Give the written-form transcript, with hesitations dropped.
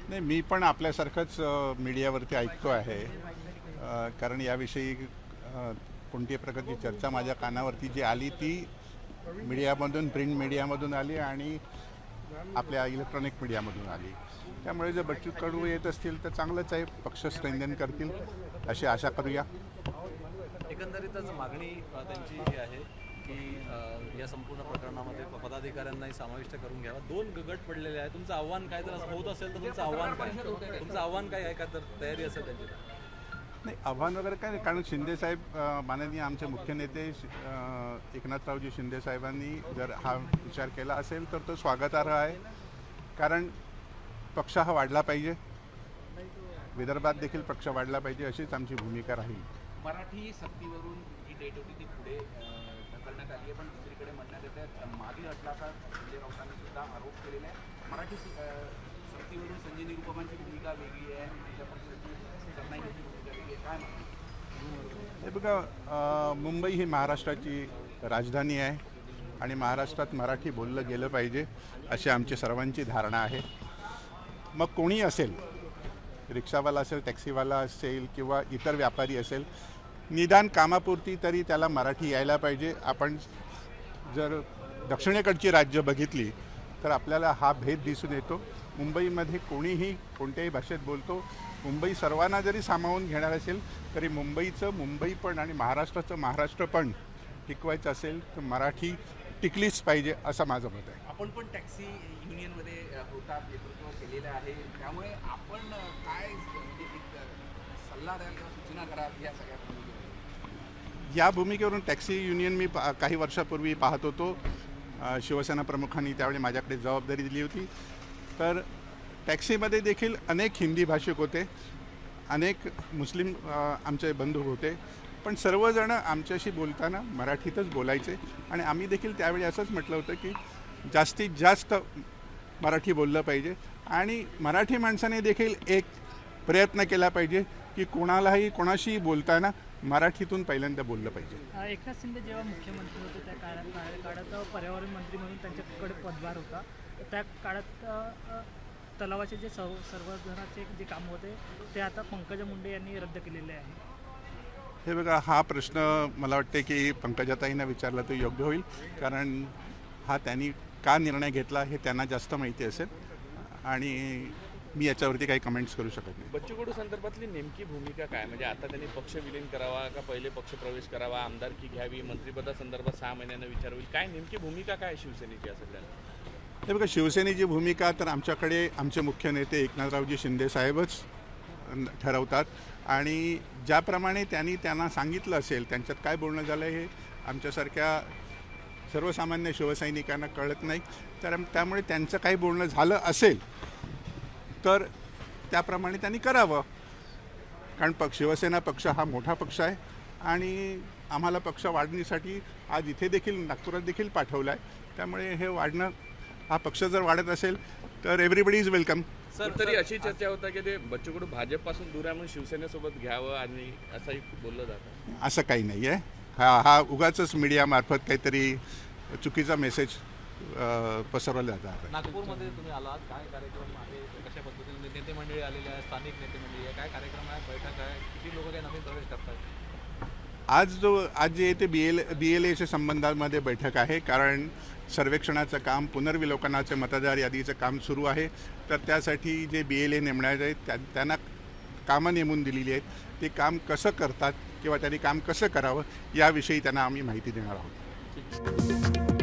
नाही, मी पण आपल्यासारखंच मीडियावरती ऐकतो आहे. कारण याविषयी कोणत्याही प्रकारची चर्चा माझ्या कानावरती जी आली ती मीडियामधून, प्रिंट मीडियामधून आली आणि आपल्या इलेक्ट्रॉनिक मीडियामधून आली. त्यामुळे जर बच्चू कडू येत असतील तर चांगलंच आहे, पक्ष स्ट्रेंथन करतील अशी आशा करूया. एकंदरीतच मागणी त्यांची ही आहे की या संपूर्ण प्रकरणामध्ये पदाधिकाऱ्यांनाही समाविष्ट करून घ्यावा. 2 गट पडलेले आहे. तुमचं आव्हान काय, जर असं होत असेल तर तुमचं आव्हान काय आहे का, तर तयारी असेल त्यांची? नाही, आव्हान वगैरे काय नाही, कारण शिंदेसाहेब माननीय आमचे मुख्य नेते एकनाथरावजी शिंदेसाहेबांनी जर हा विचार केला असेल तर तो स्वागतार्ह आहे. कारण पक्ष हा वाढला पाहिजे, विदर्भात देखील पक्ष वाढला पाहिजे अशीच आमची भूमिका राहील. मराठी सक्तीवरून जी डेट होती ती पुढे ढकलण्यात आली आहे, पण दुसरीकडे म्हणण्यात येतं मागील अटलाचा संजय राऊतांनी सुद्धा आरोप केलेला आहे. मराठी सक्तीवरून संजय निरुपमांची भूमिका वेगळी आहे आणि जिल्हा परिषदेची सरनाईची भूमिका वेगळी आहे. काय म्हणतात? हे बघा, मुंबई ही महाराष्ट्राची राजधानी आहे आणि महाराष्ट्रात मराठी बोललं गेलं पाहिजे अशी आमची सर्वांची धारणा आहे. मग कोणी असेल, रिक्षावाला असेल, टॅक्सीवाला असेल किंवा इतर व्यापारी असेल, निदान कामापुरती तरी त्याला मराठी यायला पाहिजे. आपण जर दक्षिणेकडची राज्य बघितली तर आपल्याला हा भेद दिसून येतो. मुंबईमध्ये कोणीही कोणत्याही भाषेत बोलतो. मुंबई सर्वांना जरी सामावून घेणार असेल तरी मुंबईचं मुंबईपण आणि महाराष्ट्राचं महाराष्ट्रपण टिकवायचं असेल तर मराठी टिकलीच पाहिजे असं माझं मत आहे. आपण पण टॅक्सी युनियनमध्ये होता, नेतृत्व केलेलं आहे, त्यामुळे आपण काय म्हणजे एक सल्ला द्याल किंवा सूचना कराल या सगळ्या भूमिकेवर? या भूमिकेवरून टॅक्सी युनियन मी काही वर्षापूर्वी पाहत होतो. शिवसेना प्रमुखांनी त्यावेळी माझ्याकडे जबाबदारी दिली होती. तर टॅक्सीमध्ये देखील अनेक हिंदी भाषिक होते, अनेक मुस्लिम आमचे बंधू होते, पण सर्वजण आमच्याशी बोलताना मराठीतच बोलायचे आणि आम्ही देखील त्यावेळी असंच म्हटलं होतं की जास्तीत जास्त मराठी बोललं पाहिजे आणि मराठी माणसाने देखील एक प्रयत्न केला पाहिजे की कोणाशीही बोलताना मराठीतून पहिल्यांदा बोललं पाहिजे. एकनाथ शिंदे जेव्हा मुख्यमंत्री होते त्या काळात पर्यावरण मंत्री म्हणून त्यांच्याकडे पदभार होता. त्या काळात तलावाचे जे संवर्धनाचे जे काम होते ते आता पंकजा मुंडे यांनी रद्द केलेले आहे. हे बघा, हा प्रश्न मला वाटते की पंकजाताईंना विचारला तर योग्य होईल, कारण हा त्यांनी का निर्णय घेतला हे त्यांना जास्त माहिती असेल आणि मी याच्यावरती काही कमेंट्स करू शकत नाही. बच्चू कडू संदर्भातली नेमकी भूमिका काय, म्हणजे आता त्यांनी पक्ष विलीन करावा का पहिले पक्ष प्रवेश करावा, आमदारकी घ्यावी, मंत्रिपदासंदर्भात 6 महिन्यांना विचार होईल, काय नेमकी भूमिका काय शिवसेनेची या सगळ्यांना? हे बघा, शिवसेनेची भूमिका तर आमच्याकडे आमचे मुख्य नेते एकनाथरावजी शिंदेसाहेबच ठरवतात आणि ज्याप्रमाणे त्यांना सांगितलं असेल, त्यांच्यात काय बोलणं झालं हे आमच्यासारख्या सर्वसामान्य शिवसैनिकांना कळत नाही. तर त्यामुळे त्यांचं काही बोलणं झालं असेल तर त्याप्रमाणे त्यांनी करावं. कारण शिवसेना पक्ष हा मोठा पक्ष आहे आणि आम्हाला पक्ष वाढण्यासाठी आज इथे देखील नागपुरात देखील पाठवलं आहे. त्यामुळे हे वाढणं, हा पक्ष जर वाढत असेल तर एव्हरीबडी इज वेलकम. सर, तरी अशी चर्चा होता की ते बच्चू कडू भाजपपासून दूर आहे म्हणून शिवसेनेसोबत घ्यावं आणि असंही बोललं जातं. असं काही नाही आहे. हा उगाचच मीडियामार्फत काहीतरी चुकीचा मेसेज पसरवला जातात. नागपूरमध्ये तुम्ही आलात, काय कार्यक्रम आहे, कशा पद्धतीने नेते मंडळी आलेले आहे, स्थानिक नेते मंडळी आहे, काय कार्यक्रम आहे, बैठक आहे, किती लोक काही नवीन प्रवेश करतात? आज जे येते BLAच्या संबंधामध्ये बैठक आहे, कारण सर्वेक्षणाचं काम, पुनर्विलोकनाचे मतदार यादीचं काम सुरू आहे. तर त्यासाठी जे BLA नेमण्याचे आहेत त्यांना कामं नेमून दिलेली आहेत. ते काम कसं करतात किंवा त्यांनी काम कसं करावं याविषयी त्यांना आम्ही माहिती देणार आहोत.